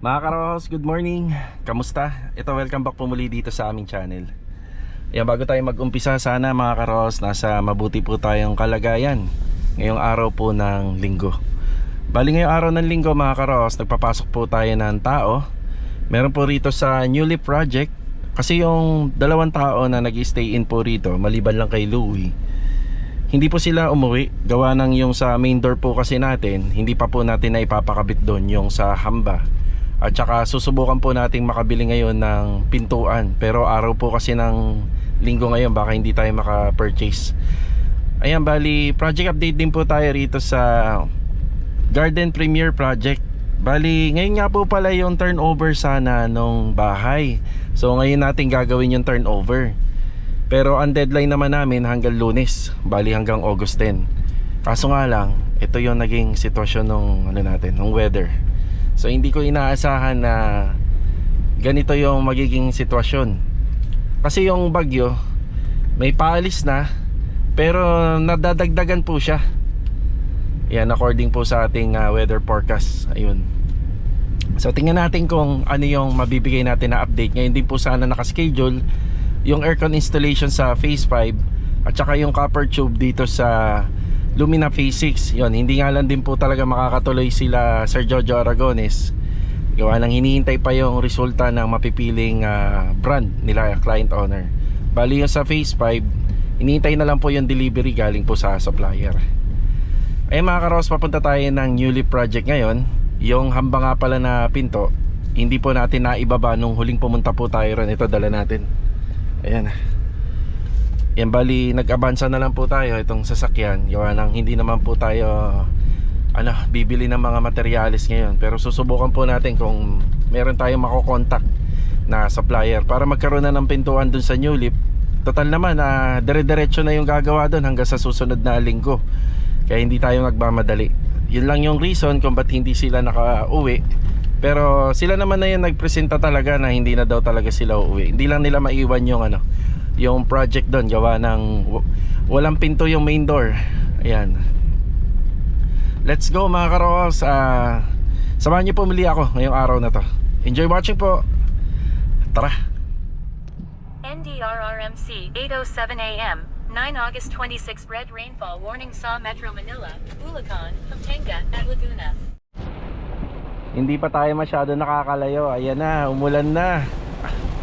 Mga karos, good morning. Kamusta? Ito, welcome back po muli dito sa aming channel. Ayan, bago tayo mag-umpisa, sana mga karos, nasa mabuti po tayong kalagayan ngayong araw po ng linggo. Bali ngayong araw ng linggo mga karos, nagpapasok po tayo ng tao. Meron po rito sa New Leaf Project. Kasi yung dalawang tao na nag-stay in po rito, maliban lang kay Louie, hindi po sila umuwi. Gawa ng yung sa main door po kasi natin, hindi pa po natin na ipapakabit doon yung sa hamba. At saka susubukan po nating makabili ngayon ng pintuan. Pero araw po kasi ng linggo ngayon, baka hindi tayo maka-purchase. Ayan, bali project update din po tayo rito sa Garden Premier Project. Bali ngayon nga po pala yung turnover sana nung bahay. So ngayon natin gagawin yung turnover. Pero ang deadline naman namin hanggang Lunes, bali hanggang August 10. Kaso nga lang, ito yung naging sitwasyon nung nung weather. So hindi ko inaasahan na ganito yung magiging sitwasyon. Kasi yung bagyo may paalis na, pero nadadagdagan po siya. Yan, according po sa ating weather forecast. Ayun. So tingnan natin kung ano yung mabibigay natin na update. Ngayon din po sana nakaschedule yung aircon installation sa phase 5 at saka yung copper tube dito sa Lumina phase 6. Yun, hindi nga lang din po talaga makakatuloy sila Sir Jojo Aragones. Gawa nang hinihintay pa yung resulta ng mapipiling brand nila, client owner. Bali yung sa phase 5, hinihintay na lang po yung delivery galing po sa supplier. Ay mga karos, papunta tayo ng New Leaf Project ngayon. Yung hamba nga pala na pinto, hindi po natin naibaba nung huling pumunta po tayo ron. Ito, dala natin. Ayan. Yan, bali nag-avansa na lang po tayo itong sasakyan. Gawa nang hindi naman po tayo bibili ng mga materyales ngayon. Pero susubukan po natin kung meron tayong makokontak na supplier para magkaroon na ng pintuan dun sa New Leaf. Total naman, dire-diretso na yung gagawa dun hanggang sa susunod na linggo. Kaya hindi tayo nagmamadali. Yun lang yung reason kung ba't hindi sila naka-uwi. Pero sila naman na yung nagpresenta talaga na hindi na daw talaga sila uuwi. Hindi lang nila maiwan yung project doon. Gawa ng walang pinto yung main door. Ayan. Let's go mga karos. Samahan niyo po muli ako ngayong araw na to. Enjoy watching po. Tara. NDRRMC 8:07 a.m. 9 August 26 red rainfall warning sa Metro Manila, Bulacan, Pampanga at Laguna. Hindi pa tayo masyado nakakalayo. Ayan na, umulan na.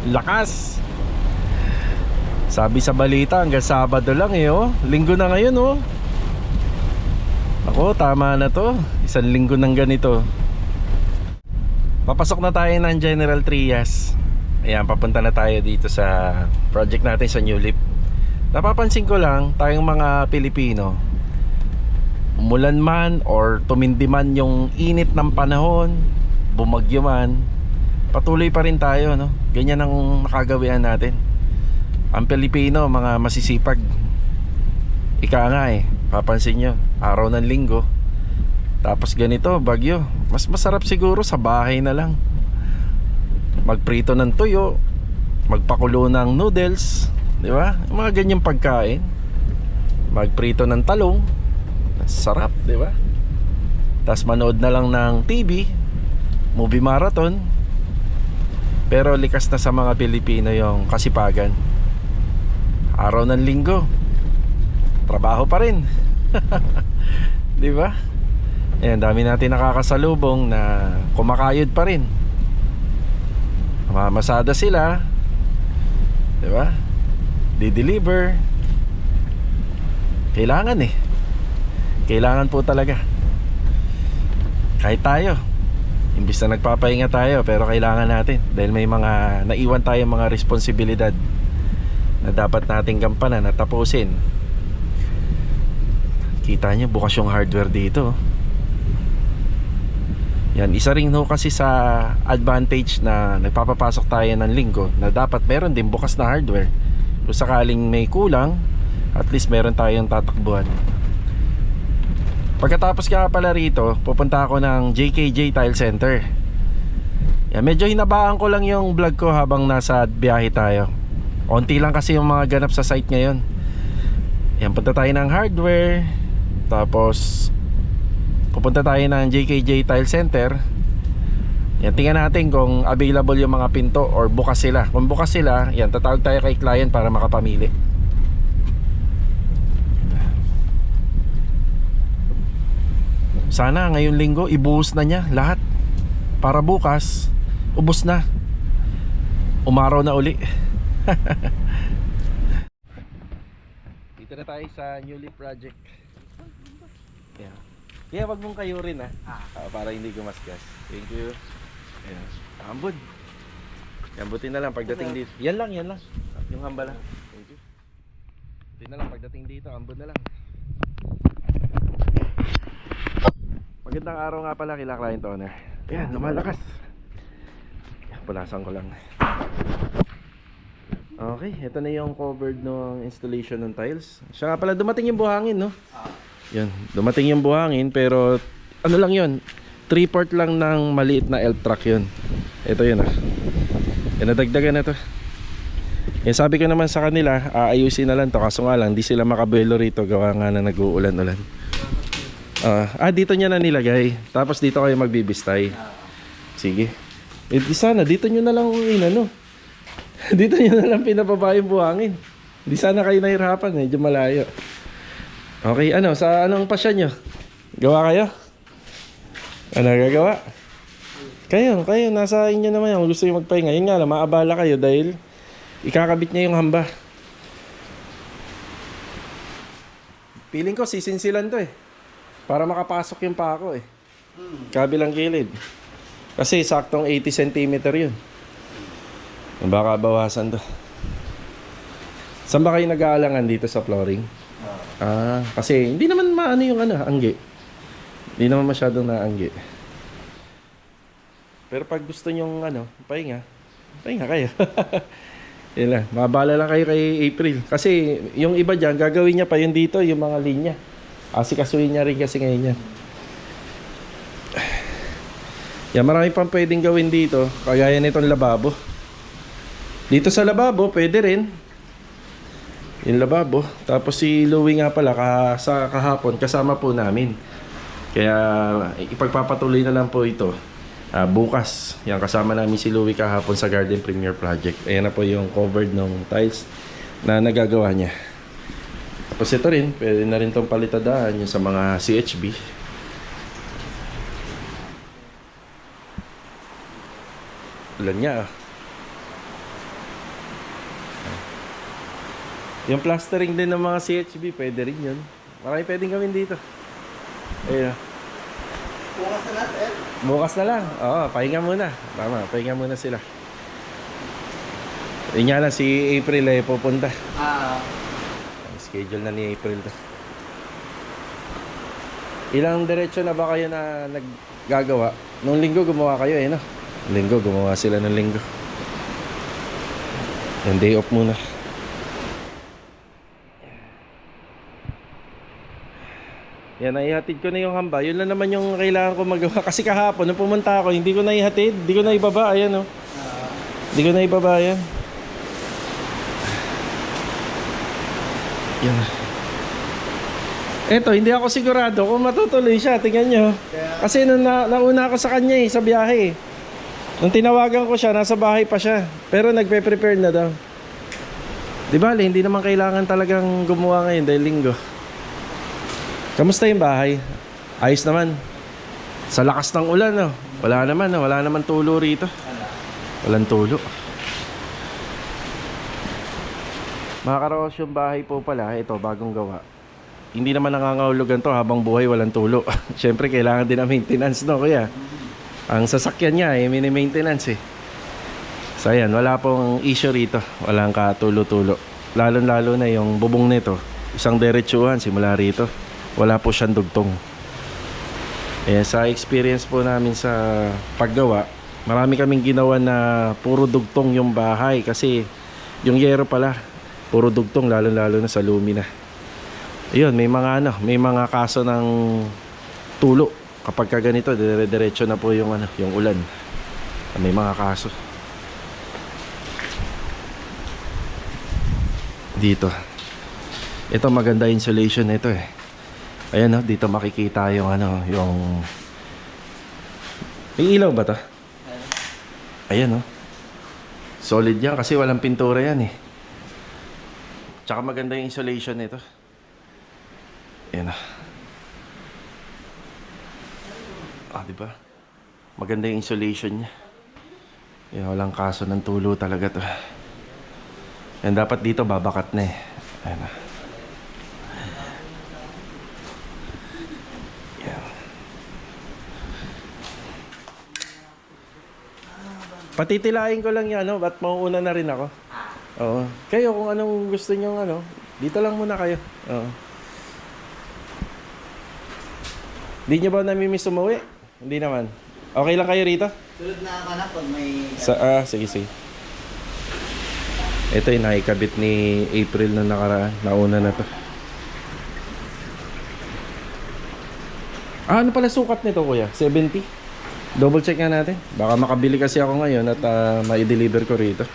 Lakas. Sabi sa balita hanggang Sabado lang oh. Linggo na ngayon oh. Ako, tama na to. Isang linggo ng ganito. Papasok na tayo ng General Trias. Ayan, papunta na tayo dito sa project natin sa New Leaf. Napapansin ko lang, tayong mga Pilipino, umulan man or tumindi man yung init ng panahon, bumagyo man, patuloy pa rin tayo, no? Ganyan ang nakagawian natin. Ang Pilipino, mga masisipag. Ika nga papansin nyo, araw ng linggo, tapos ganito, bagyo. Mas masarap siguro sa bahay na lang. Magprito ng tuyo, magpakulo ng noodles, di ba? Mga ganyang pagkain. Magprito ng talong, sarap, di ba? Tapos manood na lang ng TV, movie marathon. Pero likas na sa mga Pilipino yung kasipagan. Araw ng linggo, trabaho pa rin. Di ba? Ayan, dami natin nakakasalubong na kumakayod pa rin. Mamasada sila, di ba? Di-deliver. Kailangan kailangan po talaga. Kahit tayo, imbis na nagpapahinga tayo, pero kailangan natin. Dahil may mga naiwan tayong mga responsibilidad na dapat nating gampanan at tapusin. Kita nyo, bukas yung hardware dito. Yan, isa rin kasi sa advantage na nagpapapasok tayo ng linggo, na dapat meron din bukas na hardware. Kung sakaling may kulang, at least meron tayong tatakbuhan. Pagkatapos nga pala rito, pupunta ako ng JKJ Tile Center. Yan, medyo hinabaan ko lang yung vlog ko habang nasa biyahe tayo. Onti lang kasi yung mga ganap sa site ngayon. Yan, punta tayo ng hardware. Tapos pupunta tayo ng JKJ Tile Center. Yan, tingnan natin kung available yung mga pinto or bukas sila. Kung bukas sila, yan, tatawag tayo kay client para makapamili. Sana ngayong linggo ibuhos na niya lahat para bukas ubos na, umaraw na uli. Dito na tayo sa Newly Project. Yeah. Kaya wag mong kayo rin para hindi gumasgas. Thank you. Ayan. Ambon. Yan, buti na lang pagdating dito. Yan lang. Yung hamba lang. Thank you. Buti na lang pagdating dito, ambon na lang. Magandang araw nga pala kila client owner. Ayan, lumalakas. Punasan ko lang. Okay, ito na yung covered ng installation ng tiles. Siya nga pala, dumating yung buhangin, no? Yan, dumating yung buhangin, pero ano lang yun, 3/4 lang ng maliit na elf truck yun. Ito yun yan, nadagdagan na to. Yan, sabi ko naman sa kanila, ayusin na lang to, kaso nga lang, di sila makabuelo rito, gawa nga na nag-uulan-ulan. Dito niya na nilagay, tapos dito kayo magbibistay. Sige. Di sana, dito nyo na lang inano. Dito nyo na lang pinapaba yung buhangin. Di sana kayo nahirapan, medyo malayo. Okay, sa anong pasya nyo? Gawa kayo? Ano gagawa? Kayo, nasa inyo naman yan. Kung gusto nyo magpahinga, yun nga lang, maabala kayo dahil ikakabit niya yung hamba. Feeling ko sisinsilan to para makapasok yung pako kabilang gilid. Kasi saktong 80 cm yun. Baka bawasan to. Saan ba kayo nag-aalangan dito sa flooring? Kasi hindi naman maano yung anggi. Hindi naman masyadong naanggi. Pero pag gusto nyong pahinga kayo. Yun lang. Mabala lang kayo kay April. Kasi yung iba dyan, gagawin niya pa yun dito, yung mga linya. Asikasuhin niya rin kasi ngayon yan. Yan, marami pang pwedeng gawin dito. Kagaya nitong lababo. Dito sa lababo, pwede rin. Yung lababo. Tapos si Louie nga pala, sa kahapon, kasama po namin. Kaya ipagpapatuloy na lang po ito. Bukas. Yan, kasama namin si Louie kahapon sa Garden Premier Project. Ayan na po yung covered ng tiles na nagagawa niya. Tapos ito rin, pwede na rin itong palitadaan yung sa mga CHB. Ulan niya Yung plastering din ng mga CHB, pwede rin yun. Marami pwedeng gawin dito. Ayun. Bukas na natin. Bukas na lang. Oo, pahinga muna. Tama, pahinga muna sila. Yun nga lang, si April pupunta. Schedule na ni April to. Ilang diretsyo na ba kayo na naggagawa? Nung linggo gumawa kayo no? Linggo, gumawa sila ng linggo. Yung day off muna. Yan, naihatid ko na yung hamba. Yun lang naman yung kailangan ko magawa. Kasi kahapon, nung pumunta ako, hindi ko naihatid. Hindi ko na ibaba. Ayan, hindi ko na ibaba yan. Yan. Eto, hindi ako sigurado kung matutuloy siya. Tingnan nyo. Kasi nung nauna ako sa kanya sa biyahe. Nung tinawagan ko siya, nasa bahay pa siya. Pero nagpe-prepare na daw. Di ba, hindi naman kailangan talagang gumawa ngayon dahil linggo. Kamusta yung bahay? Ayos naman. Sa lakas ng ulan, wala naman tulo rito. Walang tulo. Mga karos, yung bahay po pala, ito, bagong gawa. Hindi naman nangangahulugan to habang buhay walang tulo. Siyempre, kailangan din ng maintenance, no, kuya? Ang sasakyan niya, mini-maintenance, So, ayan, wala pong issue rito. Walang katulo-tulo. Lalo-lalo na yung bubong nito. Isang diretsuhan, simula rito. Wala po siyang dugtong. Sa experience po namin sa paggawa, marami kaming ginawa na puro dugtong yung bahay. Kasi yung yero pala, puro dugtong, lalo-lalo na sa lumina. Ayun, may mga kaso ng tulo. Kapag ka ganito, dire-diretso na po yung yung ulan. May mga kaso. Dito. Ito maganda insulation nito Ayan dito makikita yung yung may ilaw ba 'to? Ayan oh. Solid yan kasi walang pintura yan eh. Tsaka maganda yung insulation nito. Ayan oh. Diba? Maganda yung insulation niya. Ayan, walang kaso ng tulo talaga to. Ayan, dapat dito babakat na eh. Ayan oh. Patitilain ko lang yan, no? Ba't mauuna na rin ako? Oo. Kayo, kung anong gusto nyo, dito lang muna kayo. Oo. Hindi nyo ba namimiss umuwi? Hindi naman. Okay lang kayo rito? Tulad na ako na pag may... Sige, sige. Ito yung nakikabit ni April na nakaraan. Nauna na to. Ano pala sukat nito, kuya? 70? Double check nga natin. Baka makabili kasi ako ngayon at ma-deliver ko rito.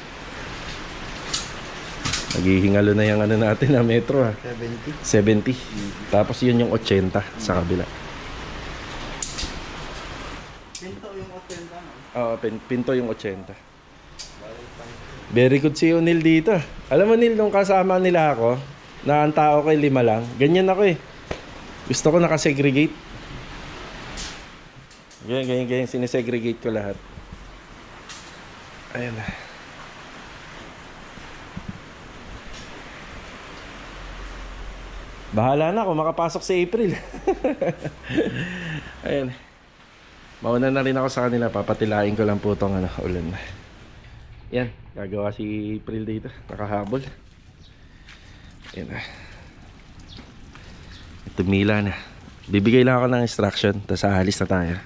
Naghihingalo na yung natin na metro ha. 70. Tapos yun yung 80 sa kabila. Pinto yung 80, no? Oo, pinto yung 80. Very good si Neil dito. Alam mo Neil, nung kasama nila ako, na ang tao ko 5 lang, ganyan ako eh. Gusto ko nakasegregate. Ganyan, sinesegregate ko lahat. Ayan na. Bahala na kung makapasok si April. Ayan. Mauna na rin ako sa kanila. Papatilain ko lang po itong ulan. Yan, gagawa si April dito. Nakahabol. Ayan na. Tumila na. Bibigay lang ako ng instruction. Tapos aalis na tayo.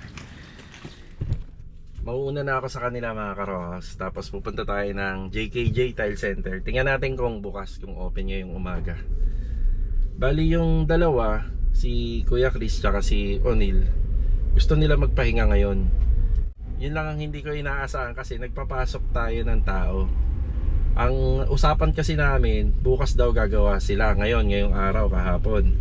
Mauuna na ako sa kanila mga karohas. Tapos pupunta tayo ng JKJ Tile Center. Tingnan natin kung bukas, kung open ngayong umaga. Bali yung dalawa, si Kuya Chris tsaka si O'Neil, gusto nila magpahinga ngayon. Yun lang ang hindi ko inaasahan kasi nagpapasok tayo ng tao. Ang usapan kasi namin, bukas daw gagawa sila ngayong araw, kahapon.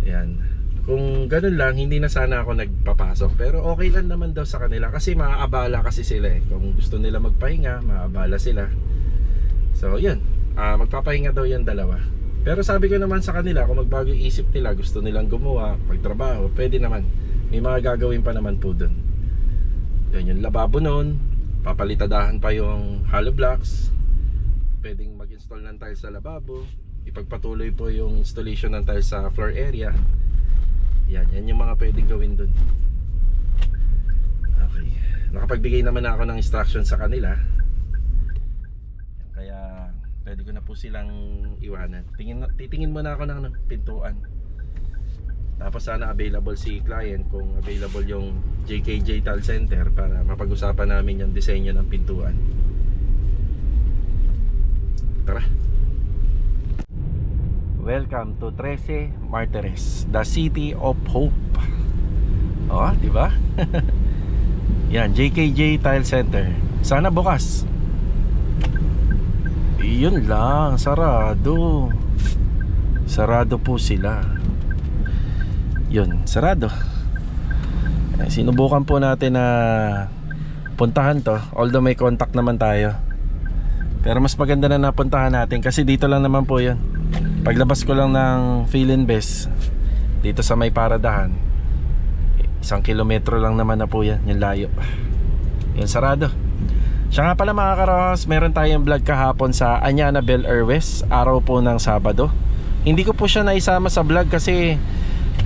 Yan. Kung ganun lang, hindi na sana ako nagpapasok. Pero okay lang naman daw sa kanila kasi maaabala kasi sila eh. Kung gusto nila magpahinga, maaabala sila. So yun, magpapahinga daw yung dalawa. Pero sabi ko naman sa kanila, kung magbago yung isip nila, gusto nilang gumawa, magtrabaho, pwede naman. May mga gagawin pa naman po dun. Yun, yung lababo nun, papalitadahan pa yung hollow blocks. Pwedeng mag-install ng tiles sa lababo. Ipagpatuloy po yung installation ng tiles sa floor area. Yan yung mga pwedeng gawin dun. Okay. Nakapagbigay naman ako ng instruction sa kanila. Kaya pwede ko na po silang iwanan. Titingin muna ako ng pintuan. Tapos sana available si client, kung available yung JKJ Tile Center, para mapag-usapan namin yung disenyo ng pintuan. Tara. Welcome to 13 Martires, the city of hope. Oh, di ba? Yan, JKJ Tile Center. Sana bukas. Yun lang, sarado. Sarado po sila. Yun, sarado. Sinubukan po natin na puntahan to, although may contact naman tayo. Pero mas maganda na napuntahan natin kasi dito lang naman po yun. Paglabas ko lang ng Philinvest dito sa may paradahan, 1 kilometro lang naman na po yan, yung layo. Yan, sarado. Siya nga pala mga karohas, meron tayong vlog kahapon sa Anyana Bel Air West, araw po ng Sabado. Hindi ko po siya naisama sa vlog kasi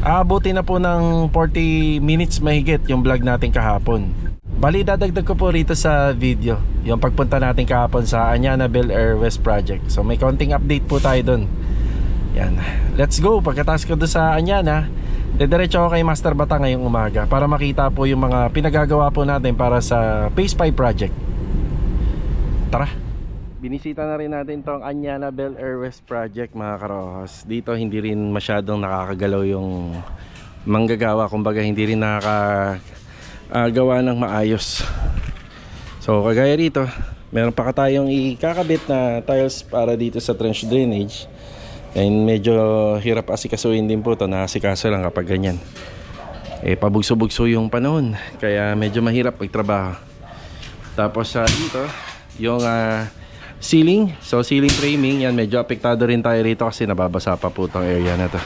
aabuti na po ng 40 minutes mahigit yung vlog natin kahapon. Bali, dadagdag ko po rito sa video yung pagpunta natin kahapon sa Anyana Bel Air West project. So may konting update po tayo dun. Yan, let's go. Pagkatapos ko doon sa Anyana, dediretso ako kay Master Bata ngayong umaga para makita po yung mga pinagagawa po natin para sa Phase 5 project. Tara. Binisita na rin natin tong Anyana Bel Air West project mga karohas. Dito hindi rin masyadong nakakagalaw yung manggagawa, kumbaga hindi rin nakakagawa ng maayos. So kagaya rito, meron pa tayong ikakabit na tiles para dito sa trench drainage. And medyo hirap asikasuhin din po ito. Nakasikaso lang kapag ganyan. Pabugso-bugso yung panahon, kaya medyo mahirap magtrabaho. Tapos dito, yung ceiling. So ceiling framing, yan medyo apektado rin tayo rito kasi nababasa pa po itong area na to.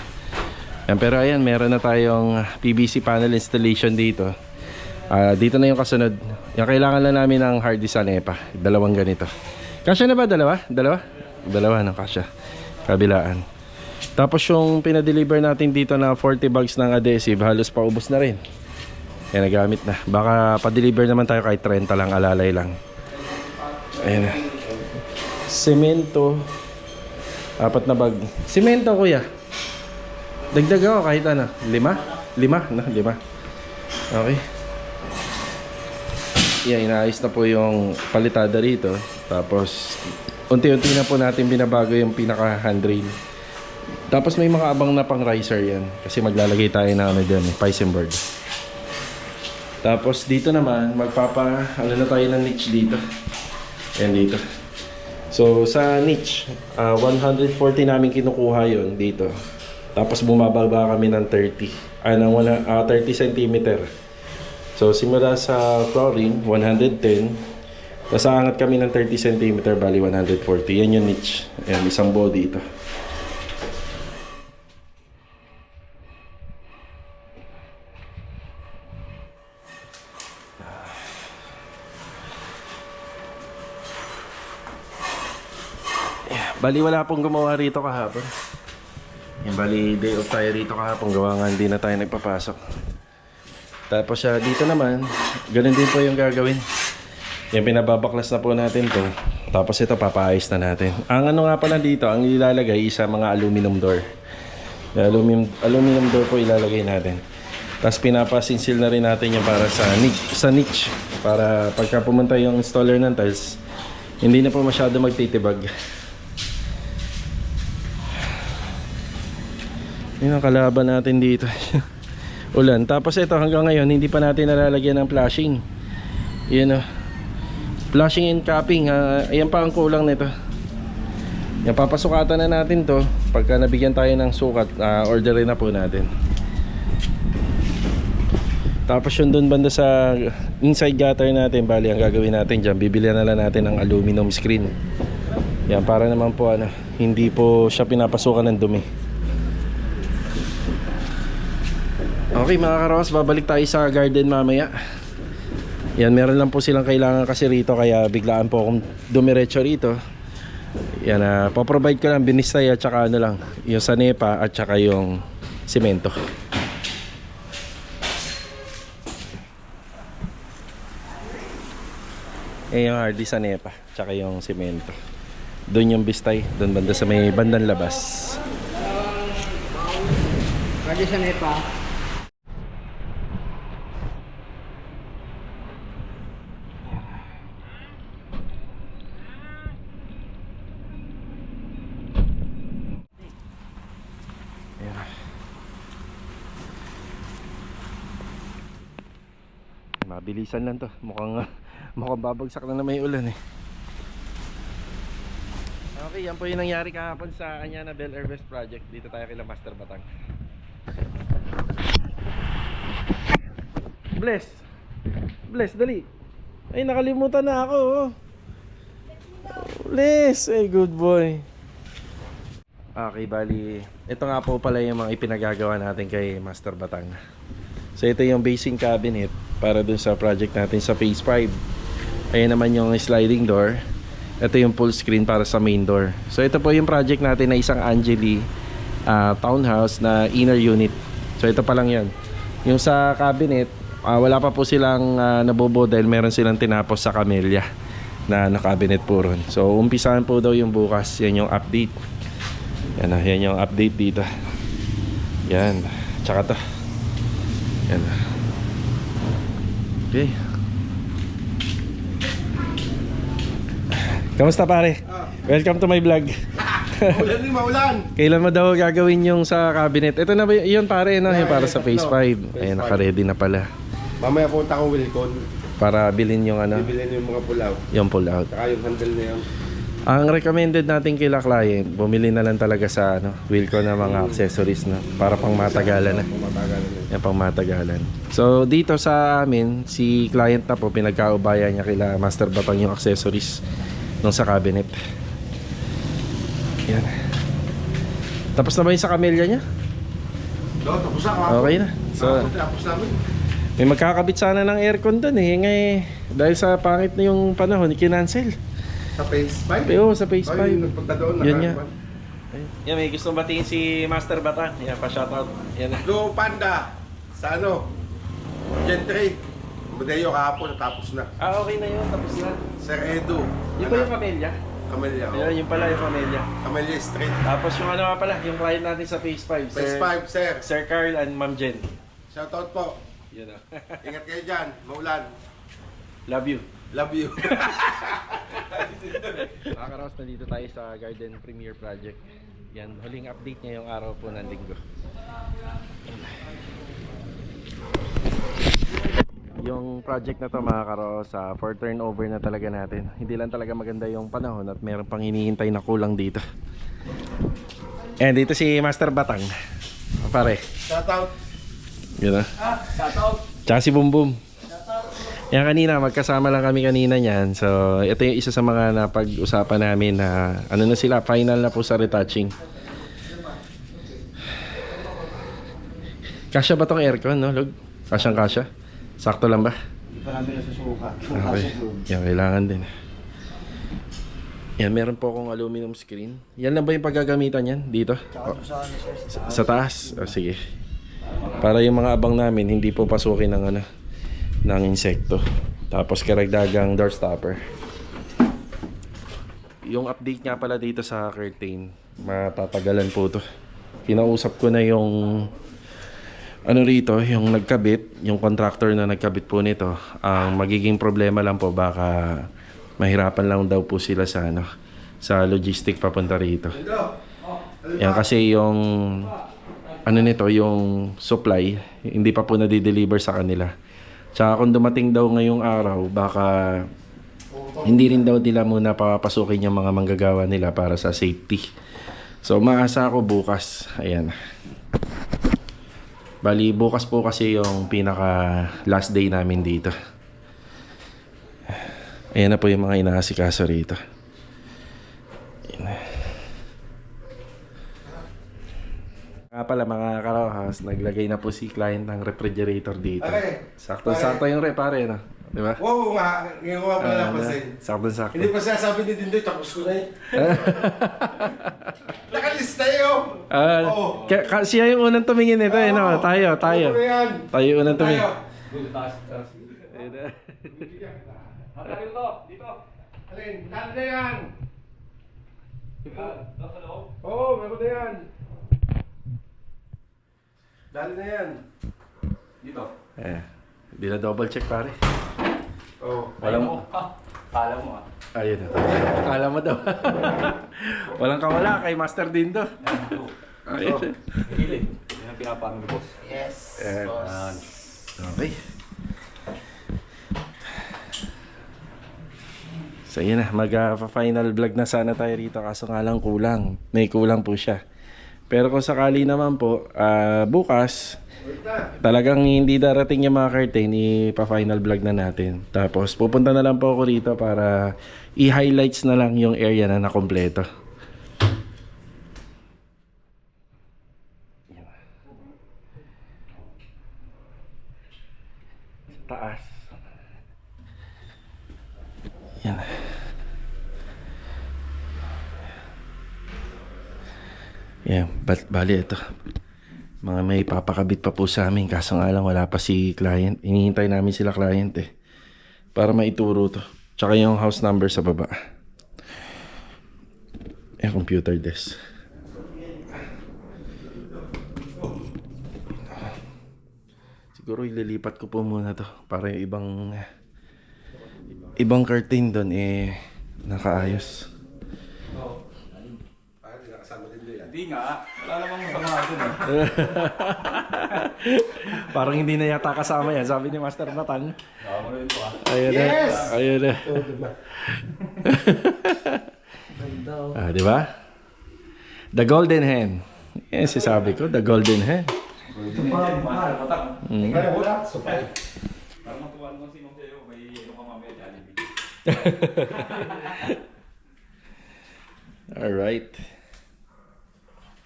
Yan, pero ayan, meron na tayong PVC panel installation dito. Dito na yung kasunod. Yung kailangan lang namin ng hard disk sa NEPA. Dalawang ganito. Kasya na ba? Dalawa? Dalawa no, kasya. Kabilaan. Tapos yung pinadeliver natin dito na 40 bags ng adhesive, halos paubos na rin. Yan, nagamit na. Baka pa-deliver naman tayo kahit 30 lang, alalay lang. Ayan na. Semento. 4 na bag. Semento, kuya. Dagdag ako kahit ano. 5. Okay. Yan, inaayos na po yung palitada rito. Tapos, unti-unti na po natin binabago yung pinaka-handrail. Tapos may mga abang na pang riser yan. Kasi maglalagay tayo na ano dyan, Piston board. Tapos dito naman, ano na tayo ng niche dito. Yan dito. So sa niche, 140 namin kinukuha yon dito. Tapos bumababa kami ng 30 cm. So simula sa flooring, 110. Nasaangat kami ng 30 cm, bali 140. Yan yung niche. Ayan, isang body ito. Bali wala pong gumawa rito kahapon. Yung bali day off tayo rito kahapon, gawa nga hindi na tayo nagpapasok. Tapos dito naman, ganun din po yung gagawin. Yung pinababaklas na po natin to. Tapos ito papaayos na natin. Ang ano nga pala dito, ang ilalagay isa mga aluminum door. Aluminum door po ilalagay natin. Tapos pinapasinsil na rin natin yung para sa niche. Para pagka pumunta yung installer ng tiles, hindi na po masyado magtitibag. Yun ang kalaban natin dito. Ulan. Tapos ito hanggang ngayon hindi pa natin nalalagyan ng flashing. Yan o. Flashing and capping. Ayan pa ang kulang nito. Yan, papasukatan na natin to. Pagka nabigyan tayo ng sukat, orderin na po natin. Tapos yun dun banda sa inside gutter natin, bali ang gagawin natin dyan, bibilihan na lang natin ng aluminum screen. Yan, para naman po hindi po siya pinapasukan ng dumi. Okay mga karos, babalik tayo sa garden mamaya. Yan, meron lang po silang kailangan kasi rito, kaya biglaan po akong dumiretso rito. Yan, paprovide ko lang binistay at saka ano lang, yung sa NEPA at saka yung simento. Yung hardy sa NEPA tsaka yung simento. Doon yung bistay, doon banda sa may bandang labas. Pwede sa NEPA. Mabilisan lang to. Mukhang babagsak na may ulan eh. Okay, yan po yung nangyari kahapon sa Anyana Bel Air West Project. Dito tayo kila Master Batang. Bless, dali. Ay, nakalimutan na ako. Bless, good boy. Okay, bali, ito nga po pala yung mga ipinagagawa natin kay Master Batang. So ito yung basing cabinet para dun sa project natin sa phase 5. Ayan naman yung sliding door. Ito yung full screen para sa main door. So ito po yung project natin na isang Angeli townhouse na inner unit. So ito pa lang yan. Yung sa cabinet, wala pa po silang nabubuo dahil meron silang tinapos sa Camellia na cabinet po ron. So umpisahan po daw yung bukas. Yan yung update. Yan yung update dito. Yan. Tsaka to. Yan. Okay. Kamusta pare? Welcome to my vlog. Maulan. Kailan mo daw gagawin yung sa cabinet? Ito na ba yun pare, no? Yung para sa phase 5. Ayun, naka-ready na pala. Mamaya punta ko Wilcon. Para bilhin yung ano? Bibilhin yung mga pull out. Yung pull out. Saka yung handle na yun. Ang recommended natin kila client, bumili na lang talaga sa Wilco na mga accessories na para pang matagalan na. Yan, pang matagalan. So dito sa amin, si client na po pinagkaubayan niya kila Master Batang yung accessories nung sa cabinet. Yan. Tapos na ba yung sa camellia niya? Tapos na. Okay na. So Tapos namin. may magkakabit sana ng aircon doon eh. Ngayon, dahil sa pangit na yung panahon, kinancel. Sa phase 5? Oo, sa phase 5. Ay, nagpunta doon. Yun nga. Yan, may gusto batiin si Master Batang. Yan, pa-shoutout. Yan. Blue Panda. Sa Gen 3. Modeo kahapon, natapos na. Ah, okay na yun. Tapos na. Sir Edu. Yung ba yung Camellia? Camellia. Yan, yung pala yung Camellia. Camellia Street. Tapos yung ano nga pala, yung client natin sa phase 5. Phase 5, sir. Sir Carl and Ma'am Jen. Shoutout po. Yun o. Ingat kayo dyan. Maulan. Love you. Love you. Mga karos, nandito tayo sa Garden Premier Project. Yan, huling update niya yung araw po ng linggo. Yung project na to mga karos, for turnover na talaga natin. Hindi lang talaga maganda yung panahon at meron pang hinihintay na kulang dito. And dito si Master Batang. Pare. Shoutout. Yun na. Shoutout. Tsaka si Boom Boom. Yan kanina, magkasama lang kami kanina niyan. So, ito yung isa sa mga napag-usapan namin na ano na sila, final na po sa retouching. Kasya ba tong aircon, no, Lug? Kasyang kasya? Sakto lang ba? Hindi pa namin nasusuka. Okay. Yan, kailangan din. Yan, meron po akong aluminum screen. Yan lang ba yung paggagamitan yan? Dito? Sa taas? O, sige. Para yung mga abang namin, hindi po pasukin ng insekto. Tapos karagdagang door stopper. Yung update nga pala dito sa curtain, matatagalan po to. Kinausap ko na yung rito, yung nagkabit, yung contractor na nagkabit po nito. Ang magiging problema lang po, baka mahirapan lang daw po sila sa sa logistic papunta rito. Yan kasi yung nito, yung supply, hindi pa po na-deliver sa kanila. Tsaka kung dumating daw ngayong araw, baka hindi rin daw nila muna papasukin yung mga manggagawa nila para sa safety. So maasa ako bukas. Ayan. Bali bukas po kasi yung pinaka last day namin dito. Ayan na po yung mga inaasikaso rito. Nga pala mga karohas, naglagay na po si client ng refrigerator dito. Okay. Sakto-sakto yung pare, no? Di ba? Wow nga. Ngayon ko nga pala napasin. Sakto-sakto. Hindi pa sinasabi ni Dindoy, tapos ko na eh. Nakalista yun. Oo. Siya yung unang tumingin nito, eh, no? Tayo. Ano na yan? Tayo yung unang tumingin. Halin to, dito. Halin, dali na yan. Oo, meron na yan. Dali na yan. Dito. Hindi na double check, pare. Oo. Walang... Kala mo Ayun na. Kala mo daw. Walang kawala kay Master Dindo. Ayun. Hilig. Yan ang pinapangin ko, boss. Yes, Yan. Okay. So yun na, mag-final vlog na sana tayo rito, kaso nga lang kulang. May kulang po siya. Pero kung sakali naman po, bukas, talagang hindi darating yung mga curtain, ipa-final vlog na natin. Tapos pupunta na lang po ako rito para i-highlights na lang yung area na nakompleto. Taas. Yan. Yan, bali ito. Mga may papakabit pa po sa amin, kaso nga lang wala pa si client. Hinihintay namin sila client para maituro to. Tsaka yung house number sa baba. Computer desk. Siguro ililipat ko po muna to para yung ibang curtain doon nakaayos. Hindi nga. Wala namang masama dun Parang hindi na yata kasama yan, sabi ni Master Batang. Ako rin po Ayun na. Yes! Ayun na. Ah, di ba? The Golden Hen. Yan sabi ko, the Golden Hen. Kaya wala. Supay. Parang matuwa naman si Ma'am sa'yo. May ano ka mamaya, Jollibee. Alright.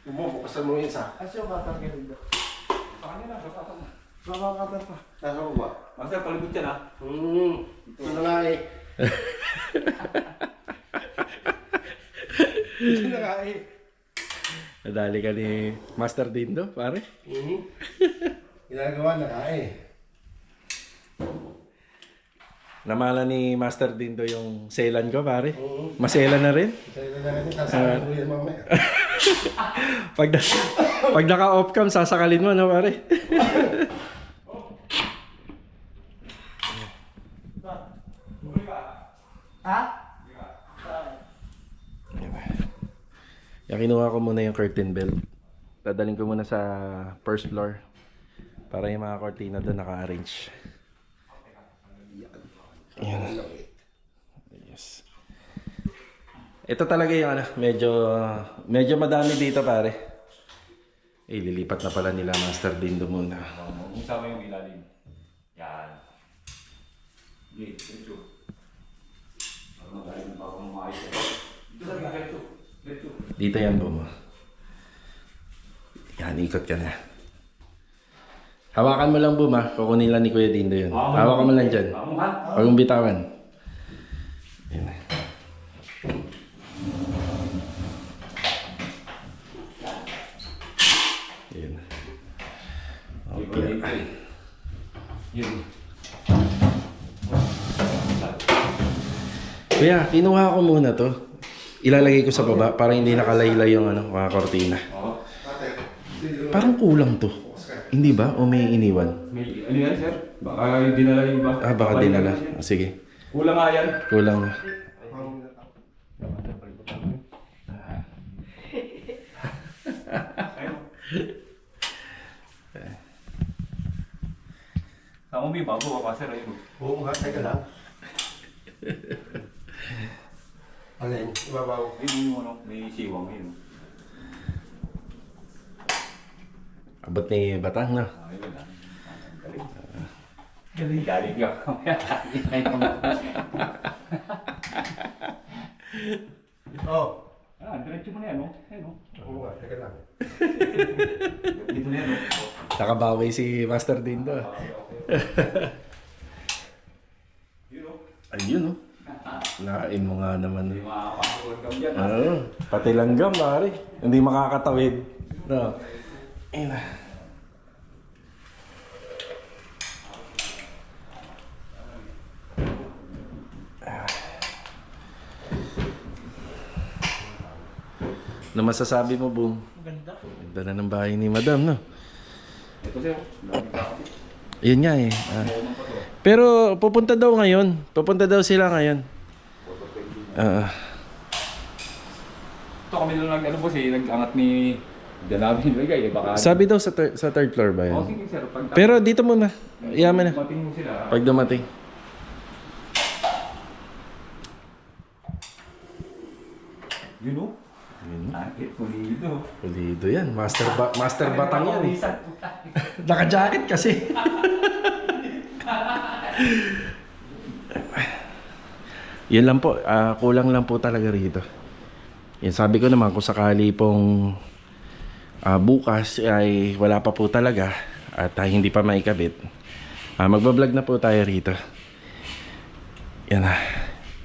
Bukasan mo yung isa. Sa kanya lang, kapatang mo. Nasa ko ba? Master, palibot yan ha. Ito na nga eh. Ito na nga eh. Nadali ka ni Master Dindo, pare. Ginagawa na nga eh. Namala ni Master Dindo yung selan ko, pare. Maselan na rin. Sa'yo na nga eh. Sasabi ko yan mamaya. Pag naka-off cam, sasakalin mo, no, pare? Yan, kinuha ko muna yung curtain belt. Dadaling ko muna sa first floor para yung mga cortina doon naka-arrange. Yan. Yes. Ito talaga yung ano, medyo madami dito, pare. Lilipat na pala nila Master Dindo muna. Usama yung ilalim. Yan. Okay, ito. Parang magaling pa akong maayos. Ito sa mga ito. Dito yan, Bomo. Yan, ikot ka na. Hawakan mo lang, Boom, ha? Kukunin lang ni Kuya Dindo yun. Hawakan mo lang dyan. Huwag mong bitawan. Yan. Yan. Okay. Yun. Kuya, kinuha ko muna to. Ilalagay ko sa baba para hindi nakalaylay yung ano, mga kortina. Parang kulang to. Hindi ba? O may iniwan? May, ano yan, sir? Baka yung dinala yung ba? Ah, baka dinala. Ah, sige. Kulang nga yan. Kulang na. Tama mo yung bago ka pa, sir. Ayun. Oo nga, teka lang. Alin? Ibabaw. Ayun yung ano, may siwang yun. Abot ni Batang, no? Ayun lang. Galing. Galing ka. Oh. Diretso mo na yan, no? Ayun, no? Oo nga, teka lang. Dito na yan, no? Nakabawi si Master Dindo. Yun, no? Ayun, no? Lain mo nga naman. May mga kapasukan kami dyan. Oo. Pati langgam, pare. Hindi makakatawid. No. Ayun na. Ano masasabi mo, Boom? Maganda. Ganda na ng bahay ni Madam, no? Ito, sir. Yun nga eh. Pero pupunta daw ngayon. Pupunta daw sila ngayon. Ito kami na lang, ano po si nag-angat ni Danabi Bagay, baka... Sabi daw sa third floor ba Oh, yun? sige, sir. Pag Pero dito muna. Yaman na. dumating mo sila. Pag dumating. Yun, no? Yun. Pulido. Pulido yan. Master Batang yan eh. Naka-jacket kasi. Yun lang po. Kulang lang po talaga rito. Yan, sabi ko naman kung sakali pong bukas ay wala pa po talaga at hindi pa maikabit. Magbablog na po tayo rito. Yan na.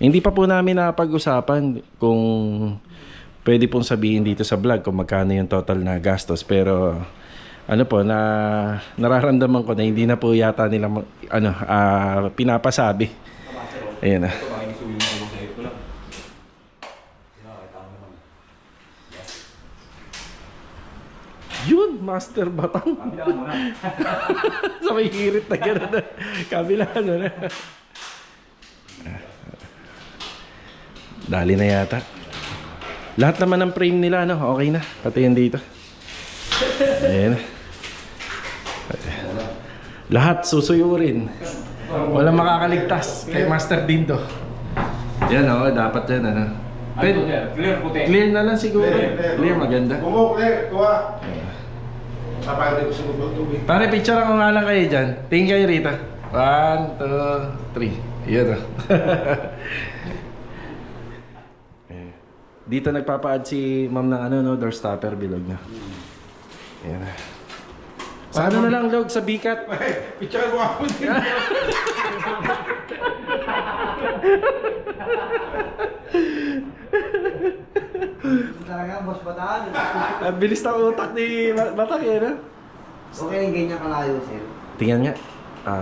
Hindi pa po namin napag-usapan kung pwede pong sabihin dito sa vlog kung magkano yung total na gastos, pero ano po, nararamdaman ko na hindi na po yata nila pinapasabi. Ayan na. Ito, baka isuyo mo ako sa ito lang. Yun, Master Batang. Kabilaan mo na. Sa may hirit na gano'n na. Kabila ano na. Dali na yata. Lahat naman ng frame nila, ano, okay na. Pati yan dito. Ayan. Lahat susuyurin. Walang makakaligtas kay Master Dindo. Yan, dapat yan, ano. Ano sir? Clear puti. Clear na lang siguro. Clear. Clear, maganda. Clear. Tuwa. Tapos hindi ko sunod tubig. Pare, picture ako nga lang kayo dyan. Tingin kayo rito. 1, 2, 3. Yun o. Dito nagpapa-add si ma'am ng ano, no, doorstopper bilog na. Yan. Sa ano na lang, Log, sa bikat. Picture mo ako din. Talaga, boss bataan. Ang bilis ng utak ni Batak eh, no? Okay yung ganyan kalayo, sir. Tingnan nga.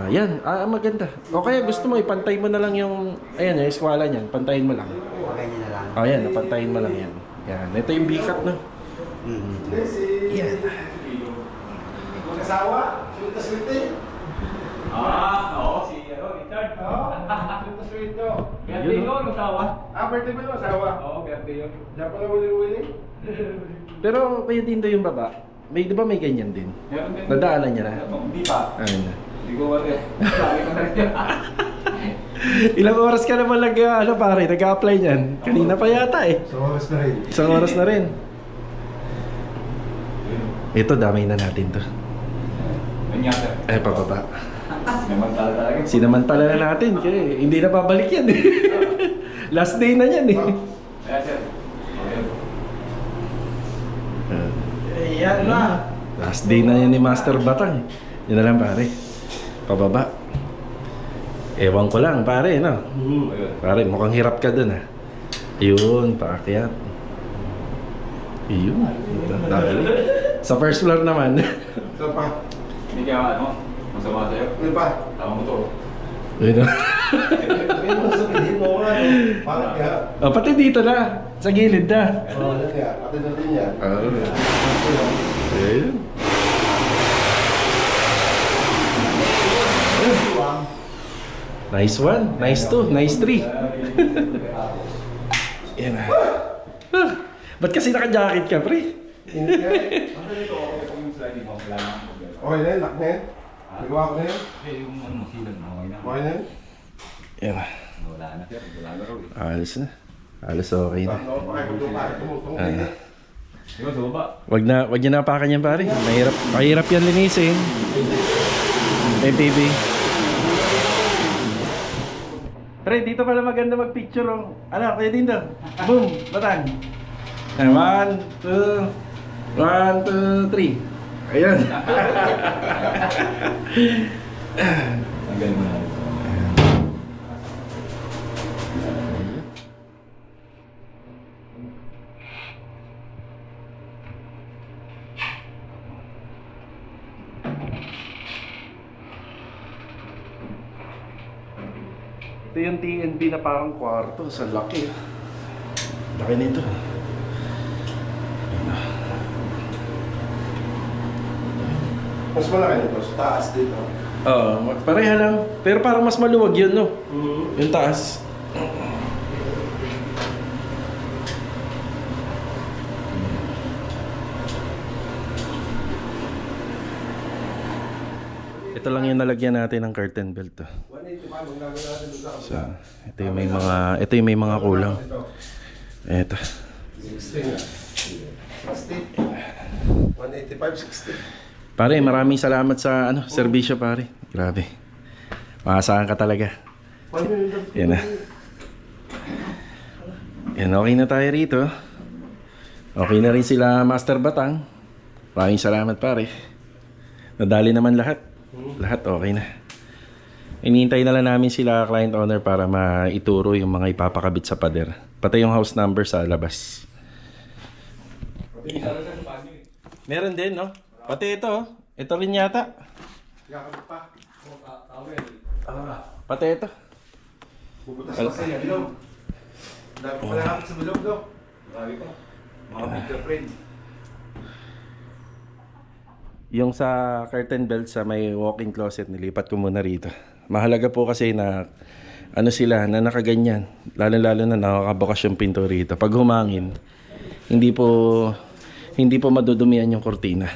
Yan. Maganda. O kaya gusto mo, ipantay mo na lang yung, ayan, yung eskwala niyan. Pantayin mo lang. Ganyan na lang. Yan, napantayin mo lang yan. Yan. Ito yung bikat, no? Yan. Mag-asawa. Swerte. Oo, si Richard. Swerte. Birthday yun, usawa. Birthday mo yung asawa. Oo, birthday yun. Diyan pala wili-wili. Pero kaya din daw yung baba. May, di ba may ganyan din? Meron din. Nadaanan niya na? Hindi pa. Ayun na. Hindi ko wala. Sabi ko na rin. Ilang oras ka naman pare, nag-a-apply niyan? Kanina pa yata eh. So, oras na rin. Isang oras na rin. Ito, damay na natin to. Ganyan sir. Pababa. Naman talaga. Sinamantala na natin, kaya hindi na babalik yan eh. Last day na yan eh. Kaya sir. Ayan na. Last day na yan ni Master Batang. Yan na lang pare. Pababa. Ewan ko lang pare, no? Ayun. Pare, mukhang hirap ka dun ah. Ayun, paakyat. Ayun. Dali. Sa first floor naman. Ito pa. Hindi kaya ano, masama sa'yo. Ito pa. Tama mo to. Ayun ah. Sabihin mo, sabihin mo nga. Parang kaya. Pati dito na. Sa gilid na. Ano kaya? Pati na din yan. Ayun. Nice one, nice two, nice three. Yan na. Ba't kasi naka-jacket ka, pre? Hindi ka. Ano dito, okay kung yung sliding mo, kailangan mo. Okay na yun, lock na yun. Nagawa ko na yun. Eh, yung ano, masilan mo, okay na. Okay na yun. Yan na. Wala na sir, wala na raw eh. Alis na. Alis okay na. Ano, tumutong Ah. din eh. Diba, sa baba? Wag niyo napakan yan, pare. Mahirap yan linisin. MPB. Pre, dito pala maganda mag-picture oh. Ano, kaya din daw. Boom, batang. 1, 2, 1, 2, 3. Ayan. Ang galing mo na. Ito yung TNB na parang kwarto. Sa laki. Laki nito. Mas malaki nito, sa taas dito. Oo, pareha lang. Pero parang mas maluwag yun, no? Yung taas. Ito lang yung nalagyan natin ng curtain belt to. 185, ang gagawin natin doon sa So, ito yung may mga kulang. Ito. 60 nga. 60. 185, 60. Pare, maraming salamat sa serbisyo, pare. Grabe. Maasahan ka talaga. Yan na. Yan, okay na tayo rito. Okay na rin sila Master Batang. Maraming salamat, pare. Nadali naman lahat. Lahat okay na. Inihintay na lang namin sila client owner para maituro yung mga ipapakabit sa pader. Pati yung house number sa labas. Meron din, no? Pati ito, oh. Ito rin yata. Gagawin pa. Pati ito. Bubutas pa sa bilog. Dami pa lang sa bilog, do. Grabe pa. Mga fingerprint. Yung sa curtain belt sa may walk-in closet, nilipat ko muna rito. Mahalaga po kasi na sila na nakaganyan. Lalo-lalo na nakakabukas yung pinto rito. Pag humangin, hindi po madudumihan yung kortina.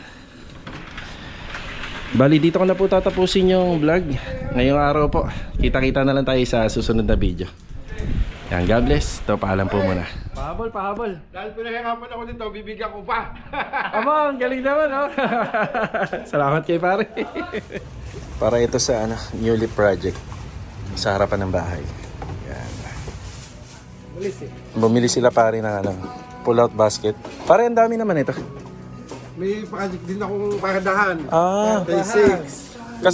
Bali, dito ko na po tatapusin yung vlog. Ngayong araw po. Kita-kita na lang tayo sa susunod na video. Yan, God bless. Ito, paalam po muna. Pahabol. Dahil pinahirapan ako dito, bibigyan ko pa. Aba, ang galing naman, oh. Salamat kay pare. Para ito sa new leaf project sa harapan ng bahay. Yan. Bumili sila pare ng pull-out basket. Pare, ang dami naman ito. May project din akong paradahan. Phase 6.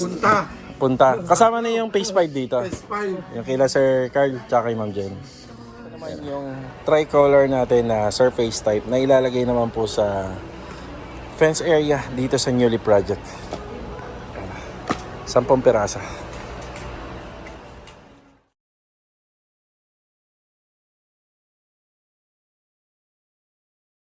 Punta. Kasama na yung phase 5 dito. Phase 5. Yung kila Sir Carl tsaka kay Ma'am Jen. Ito naman yung tricolor natin na surface type na ilalagay naman po sa fence area dito sa Newly Project. 10 pirasa.